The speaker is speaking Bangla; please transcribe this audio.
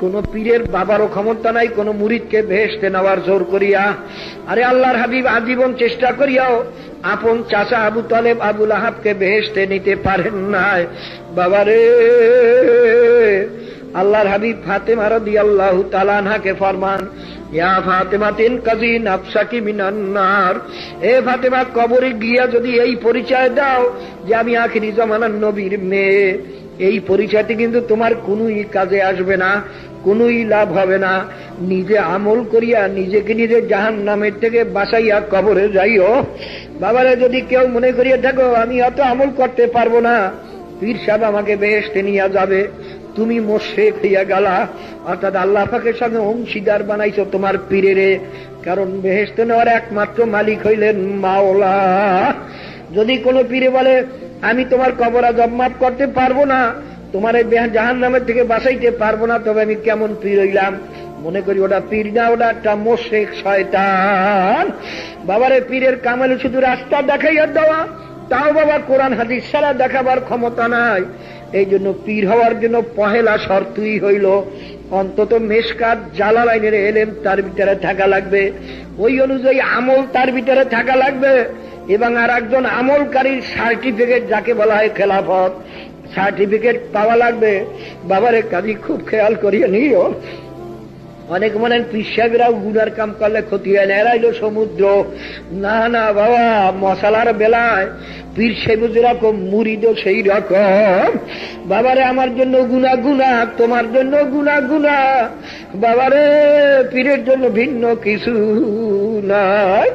কোন পীরের বাবারও ক্ষমতা নাই কোন মুরিদকে বেহেশতে নেওয়ার জোর করিয়া। আরে আল্লাহর হাবিব আজীবন চেষ্টা করিয়াও আপন চাচা আবু তালেব আবুল আহাবকে বেহেশতে নিতে পারেন নাই। বাবারে, আল্লাহর হাবিব ফাতেমা রাদিয়াল্লাহু তাআলা আনহাকে ফরমান, ইয়া ফাতেমা তিনকাজি নাফসাকি মিনান নার, এ ফাতেমা কবরে গিয়া যদি এই পরিচয় দাও যে আমি আখিরি জামানার নবীর মেয়ে, এই পরিচয়টি কিন্তু তোমার কোনই কাজে আসবে না, কোনই লাভ হবে না। নিজে আমল করিয়া নিজেকে নিজে জাহান্নামের থেকে বাঁচাইয়া কবরে যাইও। বাবারে, যদি কেউ মনে করিয়া থাকো আমি অত আমল করতে পারবো না, পীর সাহেব আমাকে বেহেশতে নিয়ে যাবে, তুমি মুশরিক হইয়া গেলা, অর্থাৎ আল্লাহ পাকের সঙ্গে অংশীদার বানাইছো তোমার পীরেরে। কারণ বেহেশতে নেওয়ার একমাত্র মালিক হইলেন মাওলা। যদি কোনো পীরে বলে আমি তোমার কবর আযাব মাফ করতে পারবো না, তোমার এই জাহান্নামের থেকে বাঁচাইতে পারবো না, তবে আমি কেমন পীর হইলাম? মনে করি ওটা পীর না, ওটা একটা মুশরিক শয়তান। বাবারে, পীরের কামাল শুধু রাস্তা দেখাইয়া দেওয়া, তাও বাবা কোরআন হাদিস ছাড়া দেখাবার ক্ষমতা নাই। এই জন্য পীর হওয়ার জন্য পহেলা শর্তই হইল অন্তত মেশকাত জালালাইনের এলেম তার ভিতরে থাকা লাগবে, ওই অনুযায়ী আমল তার ভিতরে থাকা লাগবে, এবং আর একজন আমলকারীর সার্টিফিকেট যাকে বলা হয় খেলাফত, সার্টিফিকেট পাওয়া লাগবে। বাবারে, কাজী খুব খেয়াল করিয়ে নিও। অনেক মনে পীর সাহেবেরাও গুনার কাম করলে ক্ষতি হয় না, এরাইলো সমুদ্র। না না বাবা, মশালার বেলায় পীর সাহেব যেরকম মুরিদও সেই রকম। বাবারে, আমার জন্য গুনাহ গুনাহ, তোমার জন্য গুনাহ গুনাহ। বাবারে, পীরের জন্য ভিন্ন কিছু নাই।